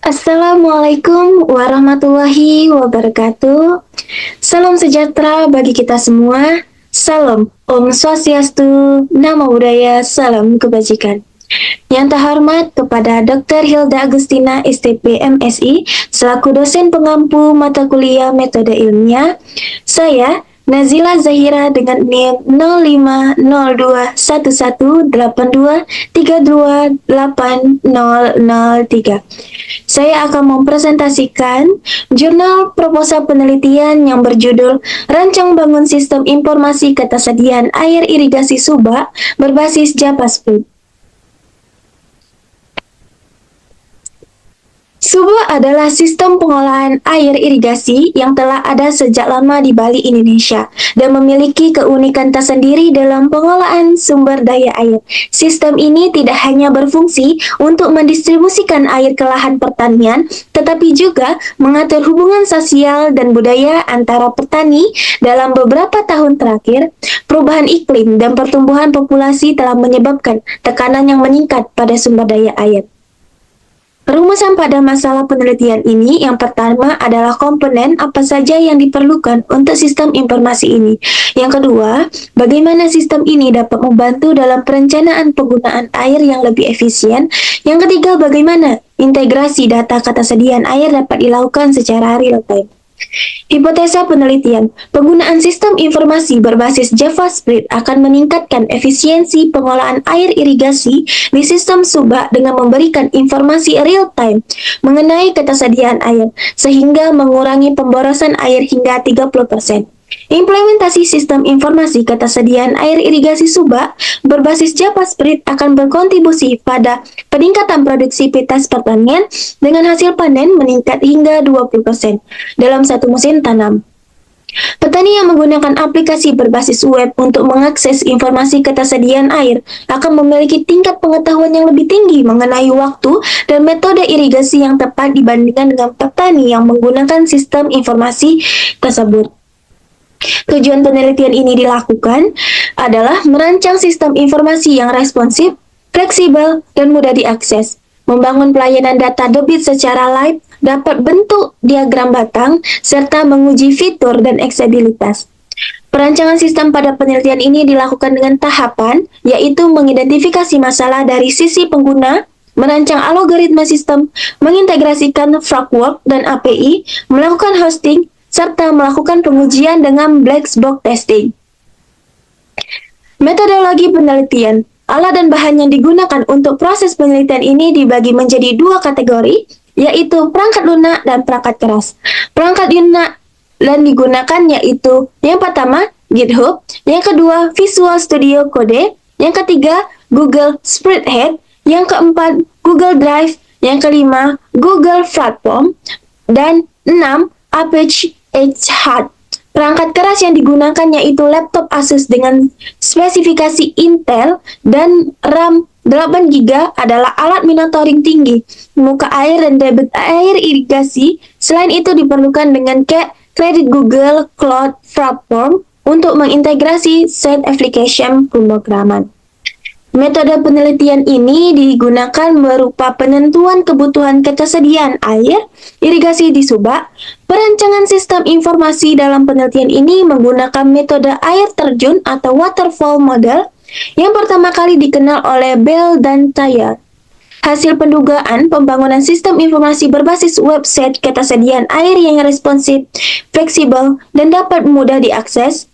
Assalamualaikum warahmatullahi wabarakatuh. Salam sejahtera bagi kita semua. Salam Om Swastiastu, Namo Buddhaya, Salam Kebajikan. Yang terhormat kepada Dr. Hilda Agustina STP MSI selaku dosen pengampu mata kuliah metode ilmiah. Saya Nazila Zahira dengan NIM 05021182328003. Saya akan mempresentasikan jurnal proposal penelitian yang berjudul Rancang Bangun Sistem Informasi Ketersediaan Air Irigasi Subak berbasis JavaScript. Subak adalah sistem pengolahan air irigasi yang telah ada sejak lama di Bali, Indonesia, dan memiliki keunikan tersendiri dalam pengolahan sumber daya air. Sistem ini tidak hanya berfungsi untuk mendistribusikan air ke lahan pertanian, tetapi juga mengatur hubungan sosial dan budaya antara petani. Dalam beberapa tahun terakhir, perubahan iklim dan pertumbuhan populasi telah menyebabkan tekanan yang meningkat pada sumber daya air. Rumusan pada masalah penelitian ini yang pertama adalah komponen apa saja yang diperlukan untuk sistem informasi ini. Yang kedua, bagaimana sistem ini dapat membantu dalam perencanaan penggunaan air yang lebih efisien. Yang ketiga, bagaimana integrasi data ketersediaan air dapat dilakukan secara real time. Hipotesa penelitian, penggunaan sistem informasi berbasis JavaScript akan meningkatkan efisiensi pengolahan air irigasi di sistem subak dengan memberikan informasi real-time mengenai ketersediaan air, sehingga mengurangi pemborosan air hingga 30%. Implementasi sistem informasi ketersediaan air irigasi subak berbasis JavaScript akan berkontribusi pada peningkatan produktivitas pertanian dengan hasil panen meningkat hingga 20% dalam satu musim tanam. Petani yang menggunakan aplikasi berbasis web untuk mengakses informasi ketersediaan air akan memiliki tingkat pengetahuan yang lebih tinggi mengenai waktu dan metode irigasi yang tepat dibandingkan dengan petani yang menggunakan sistem informasi tersebut. Tujuan penelitian ini dilakukan adalah merancang sistem informasi yang responsif, fleksibel, dan mudah diakses, membangun pelayanan data debit secara live, dapat bentuk diagram batang, serta menguji fitur dan aksesibilitas. Perancangan sistem pada penelitian ini dilakukan dengan tahapan, yaitu mengidentifikasi masalah dari sisi pengguna, merancang algoritma sistem, mengintegrasikan framework dan API, melakukan hosting, serta melakukan pengujian dengan black box testing. Metodologi penelitian, alat dan bahan yang digunakan untuk proses penelitian ini dibagi menjadi dua kategori, yaitu perangkat lunak dan perangkat keras. Perangkat lunak dan digunakan yaitu yang pertama GitHub, yang kedua Visual Studio Code, yang ketiga Google Spreadsheet, yang keempat Google Drive, yang kelima Google Platform, dan 6 Apache Hard. Perangkat keras yang digunakan yaitu laptop Asus dengan spesifikasi Intel dan RAM 8GB adalah alat monitoring tinggi muka air dan debit air irigasi. Selain itu diperlukan dengan kredit Google Cloud Platform untuk mengintegrasi set application pemrograman. Metode penelitian ini digunakan berupa penentuan kebutuhan ketersediaan air irigasi di subak. Perancangan sistem informasi dalam penelitian ini menggunakan metode air terjun atau waterfall model yang pertama kali dikenal oleh Bell dan Thayer. Hasil pendugaan pembangunan sistem informasi berbasis website ketersediaan air yang responsif, fleksibel, dan dapat mudah diakses.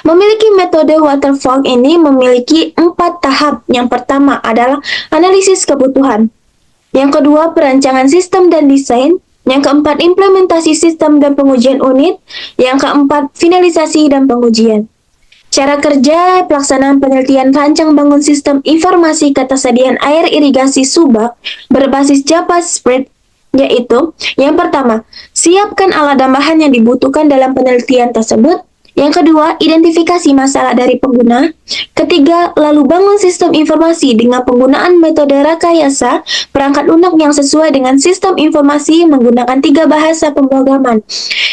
Memiliki metode waterfall ini memiliki 4 tahap. Yang pertama adalah analisis kebutuhan. Yang kedua, perancangan sistem dan desain. Yang keempat, implementasi sistem dan pengujian unit. Yang keempat, finalisasi dan pengujian. Cara kerja pelaksanaan penelitian rancang bangun sistem informasi ketersediaan air irigasi subak berbasis JavaScript yaitu yang pertama, siapkan alat dan bahan yang dibutuhkan dalam penelitian tersebut. Yang kedua, identifikasi masalah dari pengguna. Ketiga, lalu bangun sistem informasi dengan penggunaan metode rekayasa perangkat lunak yang sesuai dengan sistem informasi menggunakan 3 bahasa pemrograman,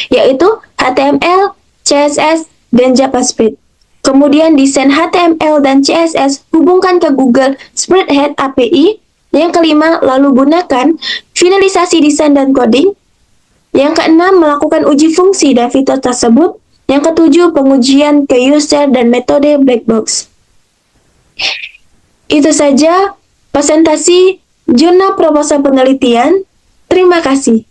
yaitu HTML, CSS, dan JavaScript. Kemudian desain HTML dan CSS hubungkan ke Google Spreadsheet API. Yang kelima, lalu gunakan Finalisasi desain dan coding. Yang keenam, melakukan uji fungsi dan fitur tersebut. Yang ketujuh, pengujian ke user dan metode black box. Itu saja presentasi jurnal proposal penelitian. Terima kasih.